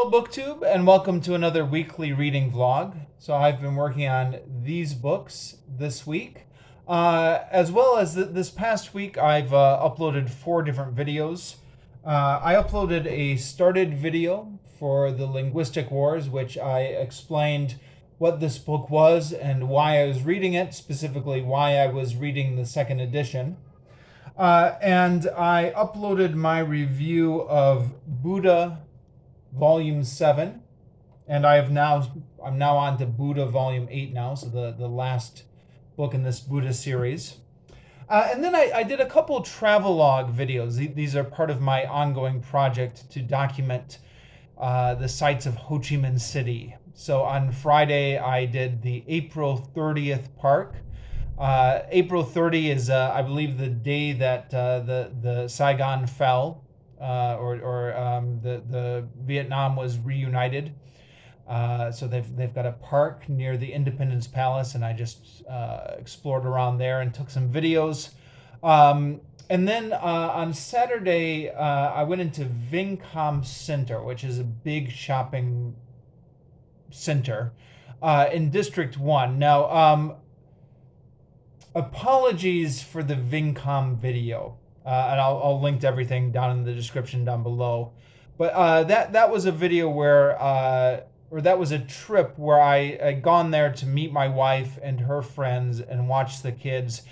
Hello, BookTube, and welcome to another weekly reading vlog. So I've been working on these books this week, as well as this past week. I've uploaded 4 different videos. I uploaded a started video for the Linguistic Wars, which I explained what this book was and why I was reading it, specifically why I was reading the second edition. And I uploaded my review of Buddha Volume 7, and I'm now on to Buddha Volume 8 now, so the last book in this Buddha series. And then I did a couple travelogue videos. These are part of my ongoing project to document the sights of Ho Chi Minh City. So on Friday, I did the April 30th park. April 30 is, I believe, the day that the Saigon fell. The Vietnam was reunited. So they've got a park near the Independence Palace, and I just explored around there and took some videos. And then on Saturday, I went into Vincom Center, which is a big shopping center in District 1. Now, apologies for the Vincom video. And I'll link to everything down in the description down below. But that was a video where, or that was a trip where I had gone there to meet my wife and her friends and watch the kids.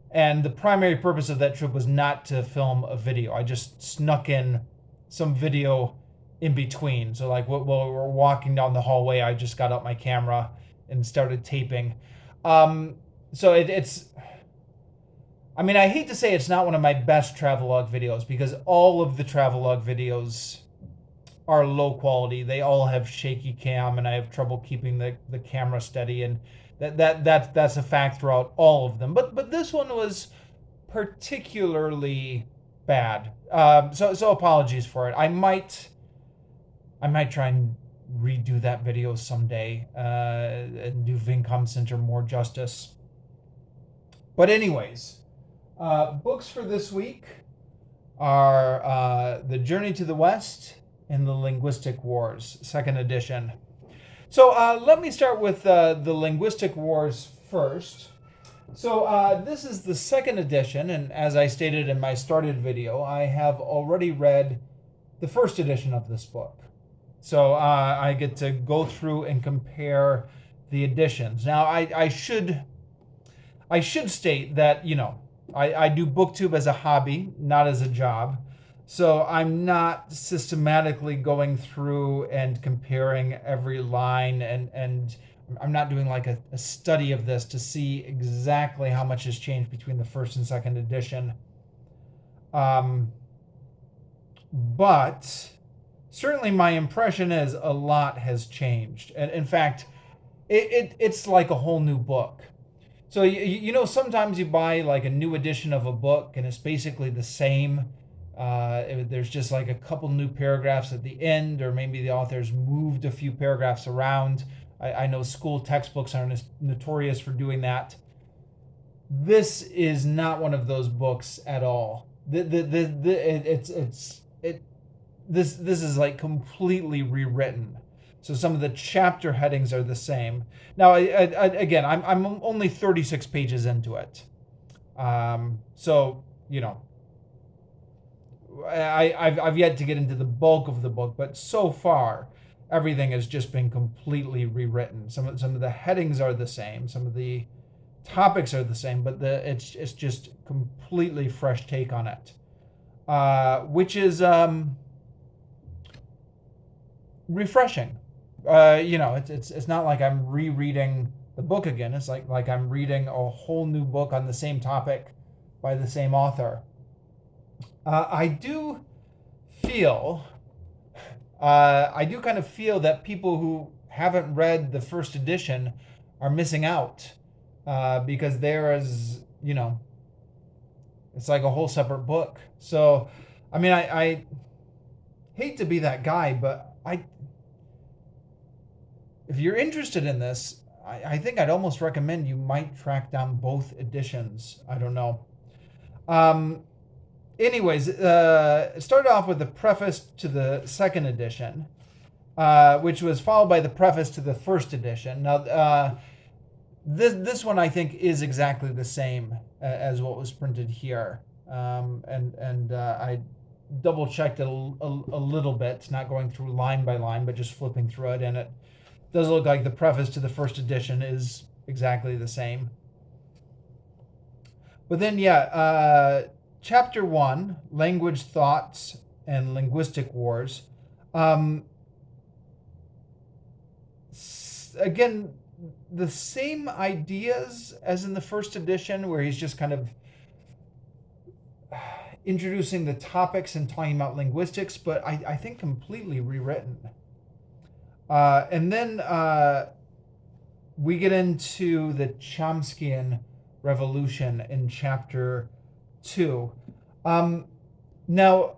And the primary purpose of that trip was not to film a video. I just snuck in some video in between. So like while we were walking down the hallway, I just got out my camera and started taping. So it's... I mean, I hate to say it's not one of my best travelogue videos because all of the travelogue videos are low quality. They all have shaky cam, and I have trouble keeping the camera steady, and that's a fact throughout all of them. But this one was particularly bad. So apologies for it. I might try and redo that video someday and do Vincom Center more justice. But anyways. Books for this week are The Journey to the West and The Linguistic Wars, second edition. So let me start with The Linguistic Wars first. So this is the second edition, and as I stated in my started video, I have already read the first edition of this book. So I get to go through and compare the editions. Now, I should state that, I do BookTube as a hobby, not as a job. So I'm not systematically going through and comparing every line, and I'm not doing like a study of this to see exactly how much has changed between the first and second edition. But certainly my impression is a lot has changed. And in fact, it's like a whole new book. So, sometimes you buy like a new edition of a book and it's basically the same. There's just like a couple new paragraphs at the end, or maybe the author's moved a few paragraphs around. I know school textbooks are notorious for doing that. This is not one of those books at all. This is like completely rewritten. So some of the chapter headings are the same. Now, again, I'm only 36 pages into it. So, I've yet to get into the bulk of the book, but so far, everything has just been completely rewritten. Some of the headings are the same. Some of the topics are the same, but it's just completely fresh take on it, which is refreshing. It's not like I'm rereading the book again. It's like I'm reading a whole new book on the same topic by the same author. I do kind of feel that people who haven't read the first edition are missing out because there is, it's like a whole separate book. So, I mean, I hate to be that guy, but if you're interested in this, I think I'd almost recommend you might track down both editions. I don't know. Anyways, it started off with the preface to the second edition. which was followed by the preface to the first edition. Now, this one I think is exactly the same as what was printed here, and I double checked it a little bit, not going through line by line, but just flipping through it, and it does look like the preface to the first edition is exactly the same. But then, Chapter 1, Language, Thoughts, and Linguistic Wars. Again, the same ideas as in the first edition, where he's just kind of introducing the topics and talking about linguistics, but I think completely rewritten. And then we get into the Chomskyan revolution in Chapter 2. Now,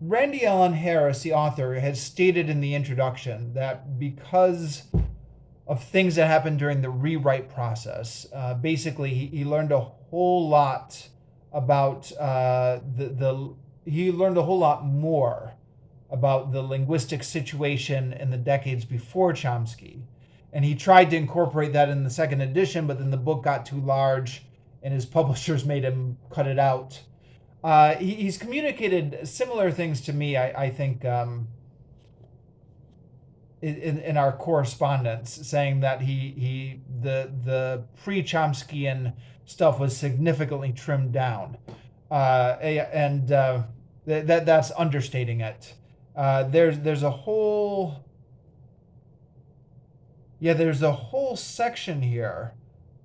Randy Allen Harris, the author, has stated in the introduction that because of things that happened during the rewrite process, basically he learned a whole lot about he learned a whole lot more about the linguistic situation in the decades before Chomsky. And he tried to incorporate that in the second edition, but then the book got too large and his publishers made him cut it out. He's communicated similar things to me, I think, in our correspondence, saying that the pre-Chomskyan stuff was significantly trimmed down, and that's understating it. There's a whole section here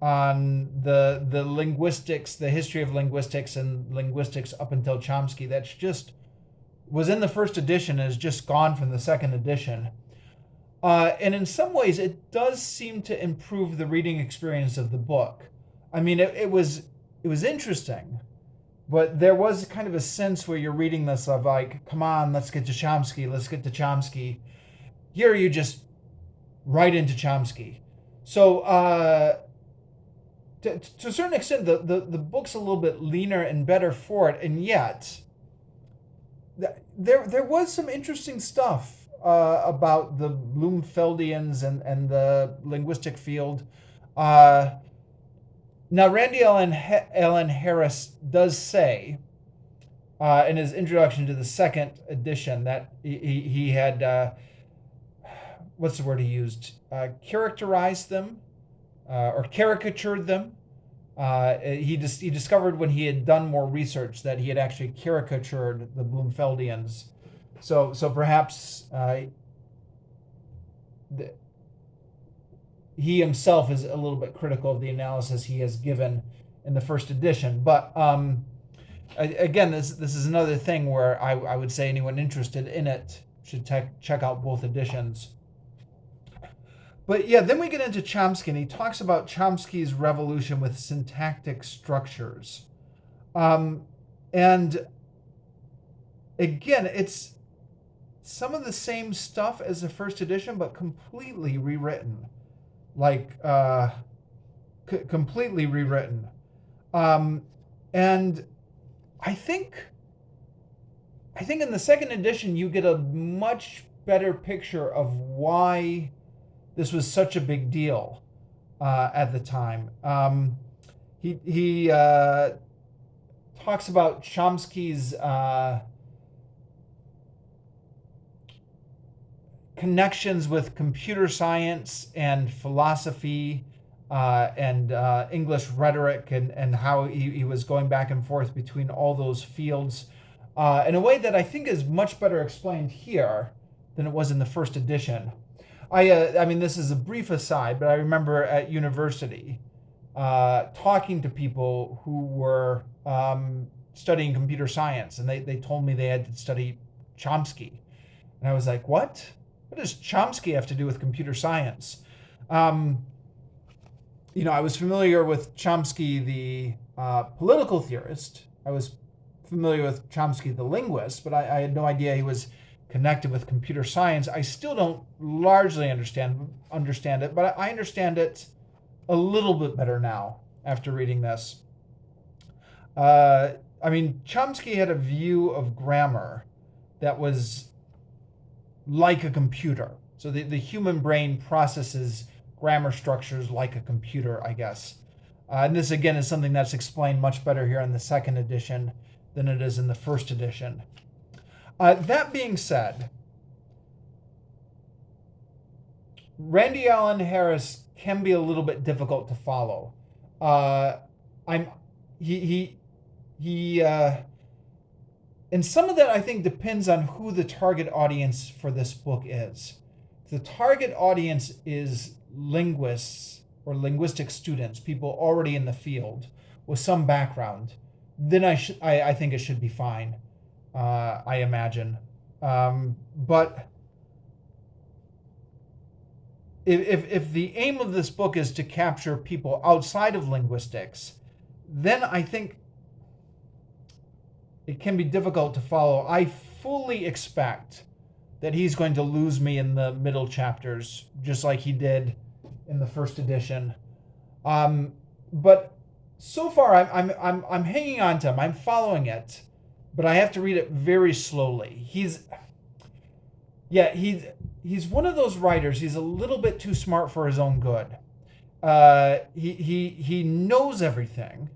on the linguistics, the history of linguistics and linguistics up until Chomsky, that's just was in the first edition and is just gone from the second edition. And in some ways, it does seem to improve the reading experience of the book. I mean, it was interesting, but there was kind of a sense where you're reading this of like, come on, let's get to Chomsky. Here you just right into Chomsky. So to a certain extent, the book's a little bit leaner and better for it, and yet there was some interesting stuff about the Bloomfeldians and the linguistic field. Now, Randy Allen Harris does say in his introduction to the second edition that he had, what's the word he used? Characterized them or caricatured them. He discovered when he had done more research that he had actually caricatured the Bloomfeldians. So perhaps he himself is a little bit critical of the analysis he has given in the first edition. But again, this is another thing where I would say anyone interested in it should check out both editions. But yeah, then we get into Chomsky, and he talks about Chomsky's revolution with syntactic structures. And again, it's some of the same stuff as the first edition, but completely rewritten. Like, completely rewritten. And I think in the second edition, you get a much better picture of why this was such a big deal at the time. He talks about Chomsky's connections with computer science and philosophy and English rhetoric, and how he was going back and forth between all those fields in a way that I think is much better explained here than it was in the first edition. I mean, this is a brief aside, but I remember at university talking to people who were studying computer science, and they told me they had to study Chomsky. And I was like, what? What does Chomsky have to do with computer science? I was familiar with Chomsky, the political theorist. I was familiar with Chomsky, the linguist, but I had no idea he was connected with computer science. I still don't largely understand it, but I understand it a little bit better now after reading this. Chomsky had a view of grammar that was like a computer. So the human brain processes grammar structures like a computer, I guess. And this, again, is something that's explained much better here in the second edition than it is in the first edition. That being said, Randy Allen Harris can be a little bit difficult to follow. And some of that, I think, depends on who the target audience for this book is. If the target audience is linguists or linguistic students, people already in the field with some background, then I think it should be fine. I imagine, but if the aim of this book is to capture people outside of linguistics, then I think it can be difficult to follow. I fully expect that he's going to lose me in the middle chapters, just like he did in the first edition. But so far, I'm hanging on to him. I'm following it, but I have to read it very slowly. He's one of those writers. He's a little bit too smart for his own good. He knows everything.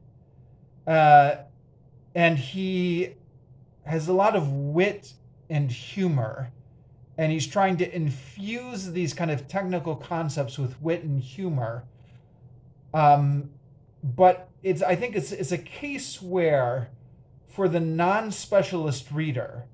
And he has a lot of wit and humor, and he's trying to infuse these kind of technical concepts with wit and humor. But I think it's a case where, for the non-specialist reader,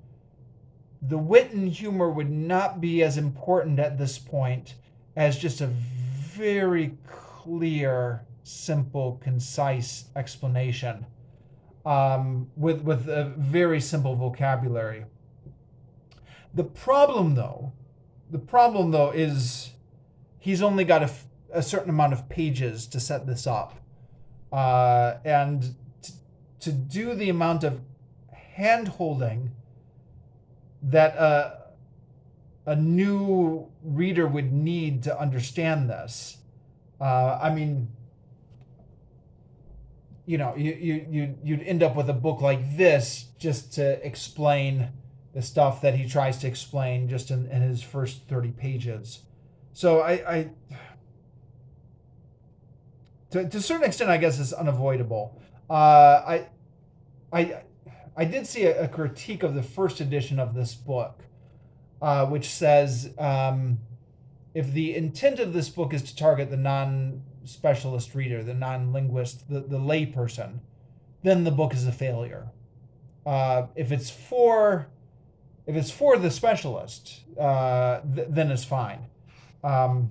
the wit and humor would not be as important at this point as just a very clear, simple, concise explanation. With a very simple vocabulary. The problem though is he's only got a certain amount of pages to set this up, and to do the amount of hand-holding that a new reader would need to understand this. I mean, you'd end up with a book like this just to explain the stuff that he tries to explain just in his first 30 pages. So to a certain extent, I guess it's unavoidable. I did see a critique of the first edition of this book, which says if the intent of this book is to target the non-specialist reader, the non-linguist, the layperson, then the book is a failure. If it's for the specialist, then it's fine. Now,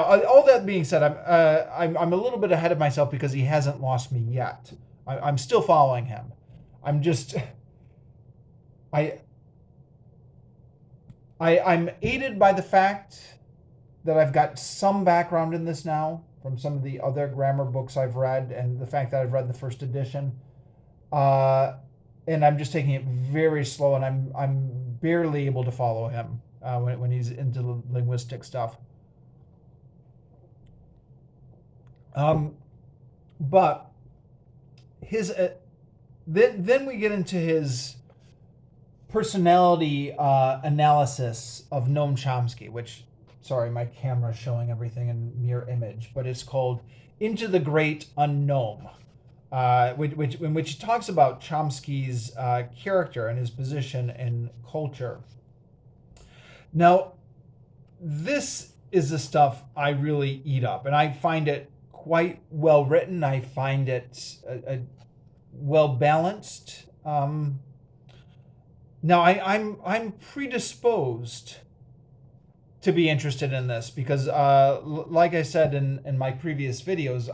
all that being said, I'm a little bit ahead of myself because he hasn't lost me yet. I'm still following him. I'm aided by the fact that I've got some background in this now from some of the other grammar books I've read, and the fact that I've read the first edition. And I'm just taking it very slow, and I'm barely able to follow him when he's into the linguistic stuff. But his then we get into his personality analysis of Noam Chomsky, which, sorry, my camera's showing everything in mirror image, but it's called Into the Great Unknown, in which he talks about Chomsky's character and his position in culture. Now, this is the stuff I really eat up, and I find it quite well written. I find it well balanced. Now, I'm predisposed to be interested in this because, like I said in my previous videos,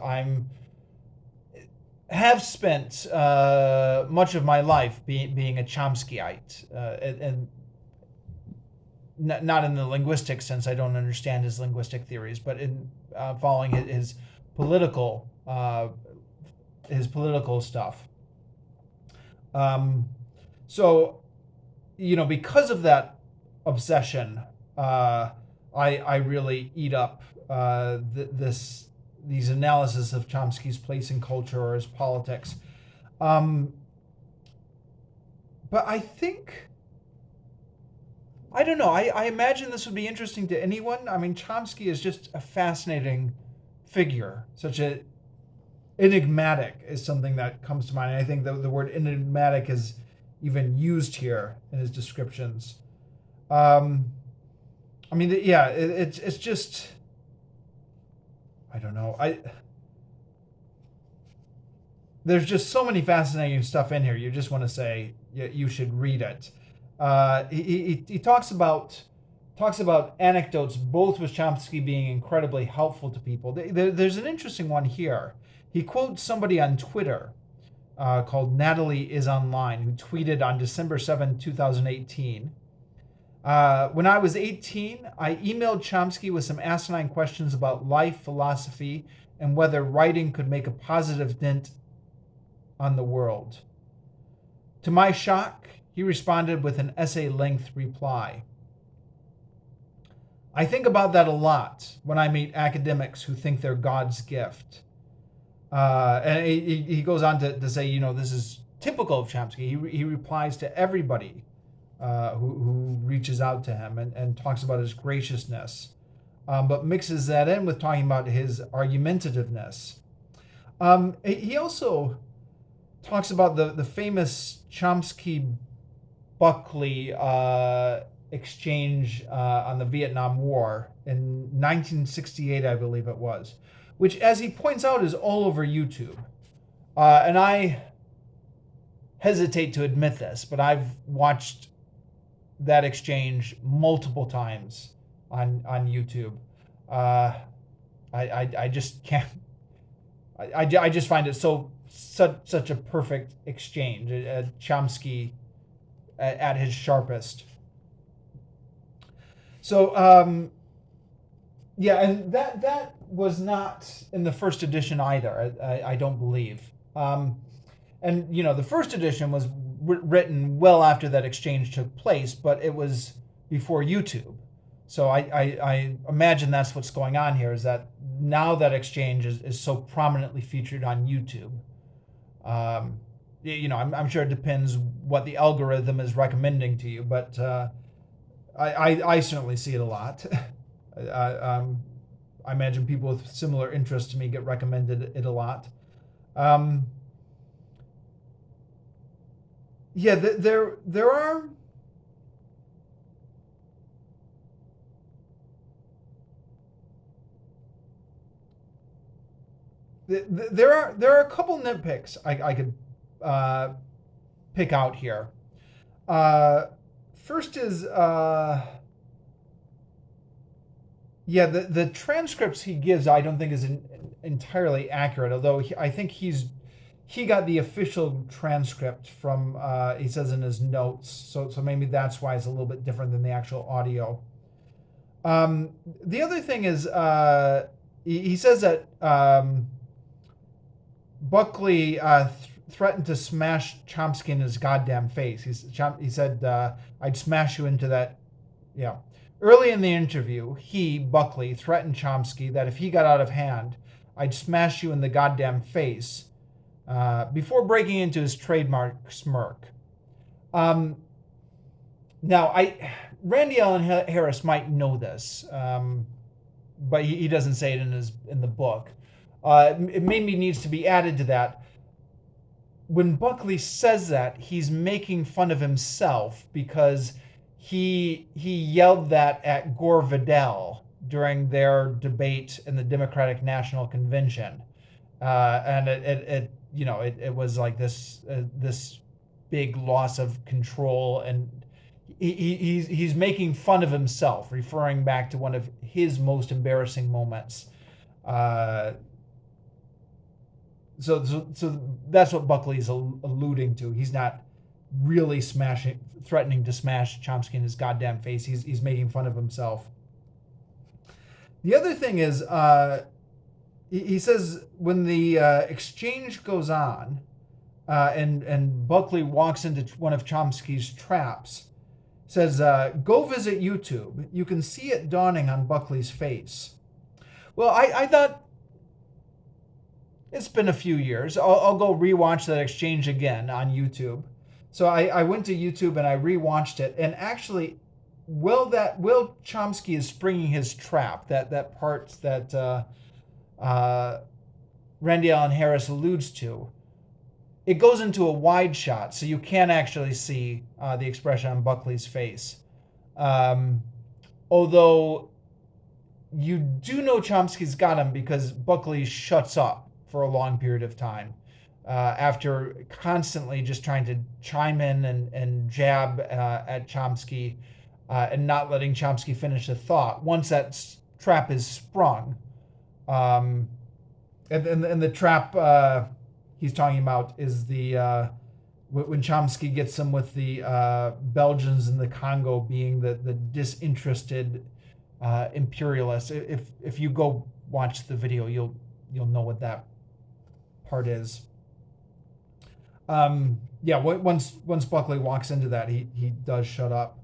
have spent much of my life being a Chomskyite, and not in the linguistic sense. I don't understand his linguistic theories, but in following his political stuff. So, because of that obsession, I really eat up these analysis of Chomsky's place in culture or his politics. But I think I don't know. I imagine this would be interesting to anyone. I mean, Chomsky is just a fascinating figure. Such a enigmatic is something that comes to mind. I think the word enigmatic is even used here in his descriptions. Um, I mean, yeah, it's just, I don't know. There's just so many fascinating stuff in here. You just want to say you should read it. He talks about anecdotes, both with Chomsky being incredibly helpful to people. There's an interesting one here. He quotes somebody on Twitter called Natalie is Online, who tweeted on December 7, 2018. When I was 18, I emailed Chomsky with some asinine questions about life, philosophy, and whether writing could make a positive dent on the world. To my shock, he responded with an essay-length reply. I think about that a lot when I meet academics who think they're God's gift. And he goes on to say, this is typical of Chomsky. He replies to everybody who reaches out to him and talks about his graciousness, but mixes that in with talking about his argumentativeness. He also talks about the famous Chomsky-Buckley exchange on the Vietnam War in 1968, I believe it was, which, as he points out, is all over YouTube. And I hesitate to admit this, but I've watched that exchange multiple times on YouTube. I just can't. I just find it such a perfect exchange. Chomsky at his sharpest. So yeah, and that was not in the first edition either. I don't believe. And the first edition was written well after that exchange took place, but it was before YouTube. So I imagine that's what's going on here, is that now that exchange is so prominently featured on YouTube. I'm sure it depends what the algorithm is recommending to you, but I certainly see it a lot. I imagine people with similar interests to me get recommended it a lot. Yeah, there are. There are a couple nitpicks I could pick out here. First is the transcripts he gives I don't think is entirely accurate. Although I think he got the official transcript from he says in his notes, so maybe that's why it's a little bit different than the actual audio. The other thing is he says that Buckley threatened to smash Chomsky in his goddamn face. He said, I'd smash you into that. Yeah. Early in the interview, Buckley, threatened Chomsky that if he got out of hand, I'd smash you in the goddamn face, before breaking into his trademark smirk. Now, Randy Allen Harris might know this, but he doesn't say it in the book. It maybe needs to be added to that. When Buckley says that, he's making fun of himself because he yelled that at Gore Vidal during their debate in the Democratic National Convention, and it was like this big loss of control, and he's making fun of himself, referring back to one of his most embarrassing moments. So that's what Buckley's alluding to. He's not really threatening to smash Chomsky in his goddamn face. He's making fun of himself. The other thing is, he says when the exchange goes on, and Buckley walks into one of Chomsky's traps, says, go visit YouTube. You can see it dawning on Buckley's face. Well, I thought, it's been a few years. I'll go rewatch that exchange again on YouTube. So I went to YouTube and I rewatched it. And actually, Will Chomsky is springing his trap, that part that Randy Allen Harris alludes to, it goes into a wide shot, so you can't actually see the expression on Buckley's face. Although you do know Chomsky's got him because Buckley shuts up for a long period of time after constantly just trying to chime in and jab at Chomsky and not letting Chomsky finish the thought. Once that trap is sprung, and the trap he's talking about is the when Chomsky gets him with the Belgians in the Congo being the disinterested imperialists. If you go watch the video, you'll know what that part is. Once Buckley walks into that, he does shut up.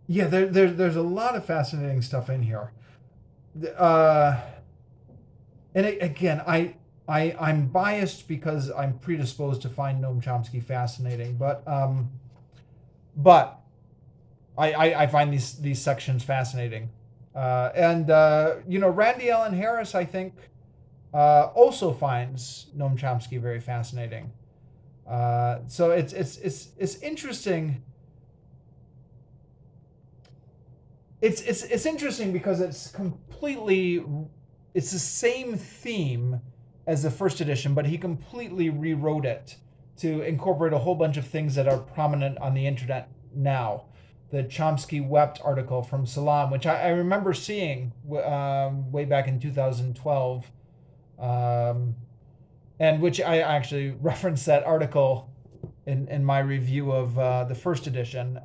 There's a lot of fascinating stuff in here. Again, I'm biased because I'm predisposed to find Noam Chomsky fascinating, but I find these sections fascinating, Randy Allen Harris, I think, also finds Noam Chomsky very fascinating. So it's interesting. It's interesting because it's the same theme as the first edition, but he completely rewrote it to incorporate a whole bunch of things that are prominent on the internet now. The Chomsky Wept article from Salam, which I remember seeing way back in 2012, and which I actually referenced that article in my review of the first edition.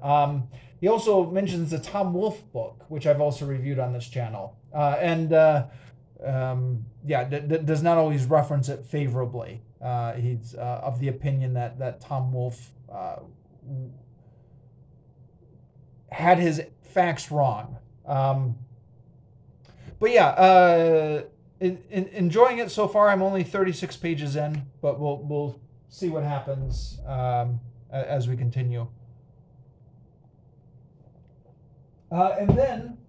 He also mentions the Tom Wolfe book, which I've also reviewed on this channel, does not always reference it favorably. He's of the opinion that Tom Wolfe had his facts wrong. Enjoying it so far. I'm only 36 pages in, but we'll see what happens as we continue. And then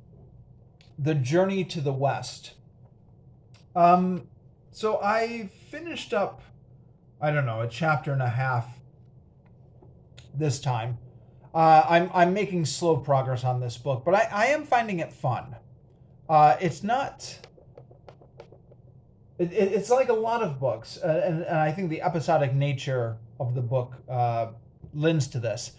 the Journey to the West. So I finished up, a chapter and a half this time. I'm making slow progress on this book, but I am finding it fun. It's not. It's like a lot of books, and I think the episodic nature of the book lends to this.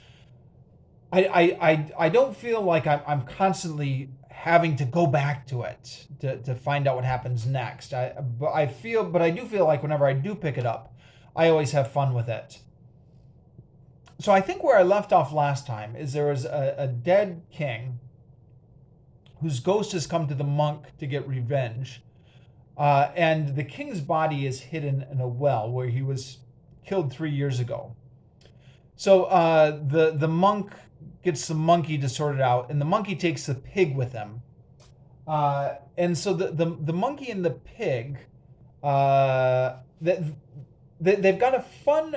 I don't feel like I'm constantly having to go back to it to find out what happens next. But I do feel like whenever I do pick it up, I always have fun with it. So I think where I left off last time is there was a dead king whose ghost has come to the monk to get revenge. And the king's body is hidden in a well where he was killed 3 years ago. So the monk gets the monkey to sort it out, and the monkey takes the pig with him. And so the monkey and the pig, they've got a fun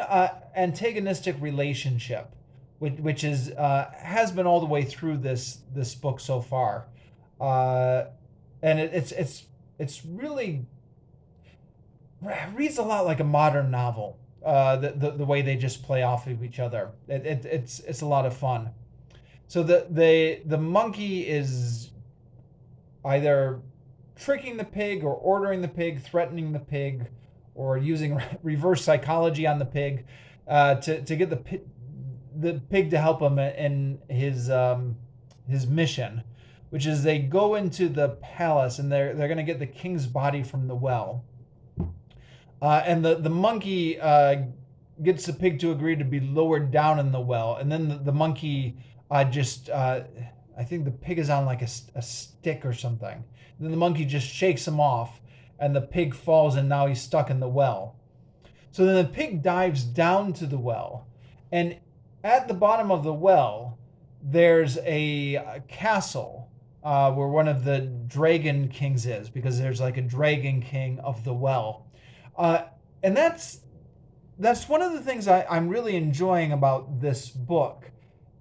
antagonistic relationship, which is has been all the way through this book so far, and it's really reads a lot like a modern novel. The way they just play off of each other, it's a lot of fun. So the monkey is either tricking the pig or ordering the pig, threatening the pig, or using reverse psychology on the pig to get the pig to help him in his mission, which is they go into the palace and they're going to get the king's body from the well. And the monkey gets the pig to agree to be lowered down in the well. And then the monkey I think the pig is on like a stick or something. And then the monkey just shakes him off and the pig falls and now he's stuck in the well. So then the pig dives down to the well. And at the bottom of the well, there's a castle where one of the dragon kings is, because there's like a dragon king of the well. And that's that's one of the things I'm really enjoying about this book,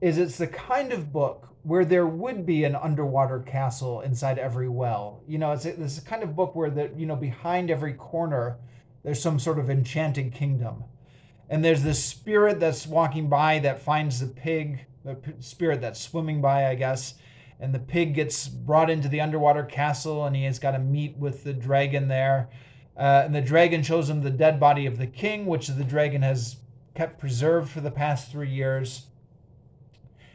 is it's the kind of book where there would be an underwater castle inside every well. It's a kind of book where behind every corner, there's some sort of enchanted kingdom. And there's this spirit that's walking by that finds the pig, the spirit that's swimming by, I guess. And the pig gets brought into the underwater castle, and he has got to meet with the dragon there. And the dragon shows him the dead body of the king, which the dragon has kept preserved for the past 3 years.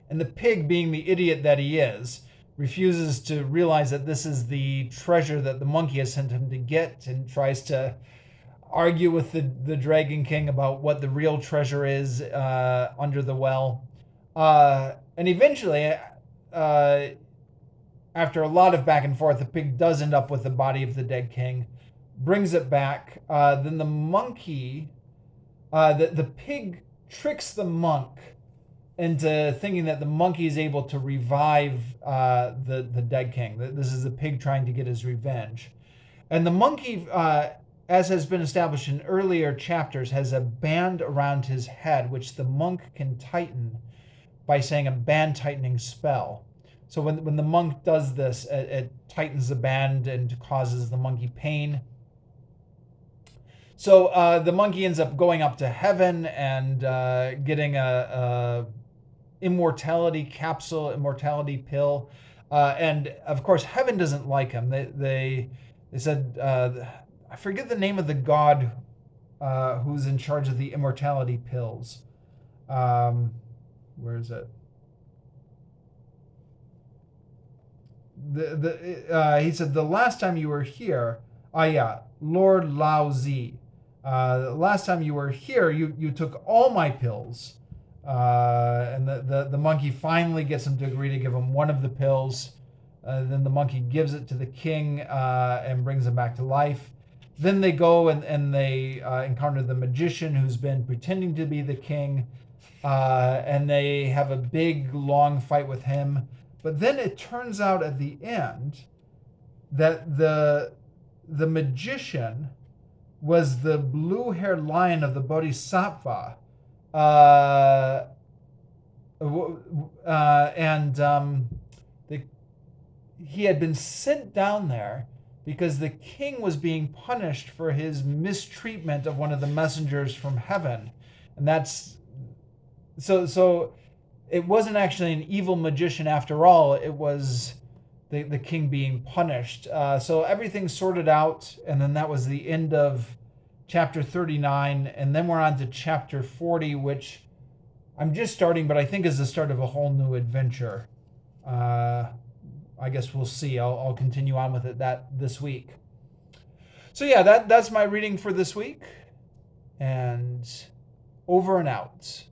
And the pig, being the idiot that he is, refuses to realize that this is the treasure that the monkey has sent him to get, and tries to argue with the Dragon King about what the real treasure is under the well. And eventually, after a lot of back and forth, the pig does end up with the body of the dead king, brings it back. Then the monkey, the pig tricks the monk into thinking that the monkey is able to revive the dead king. This is the pig trying to get his revenge. And the monkey, as has been established in earlier chapters, has a band around his head, which the monk can tighten by saying a band tightening spell. So when the monk does this, it tightens the band and causes the monkey pain. So the monkey ends up going up to heaven and getting a immortality capsule, immortality pill. And of course, heaven doesn't like him. They said, I forget the name of the god who's in charge of the immortality pills. Where is it? He said, the last time you were here, Lord Lao Zi. Last time you were here, you took all my pills. And the monkey finally gets him to agree to give him one of the pills. Then the monkey gives it to the king and brings him back to life. Then they go and they encounter the magician who's been pretending to be the king. And they have a big, long fight with him. But then it turns out at the end that the magician was the blue-haired lion of the Bodhisattva. He had been sent down there because the king was being punished for his mistreatment of one of the messengers from heaven. And that's so it wasn't actually an evil magician after all. It was the king being punished. So everything's sorted out, and then that was the end of chapter 39, and then we're on to chapter 40, which I'm just starting, but I think is the start of a whole new adventure. I guess we'll see. I'll continue on with it this week. So yeah, that's my reading for this week, and over and out.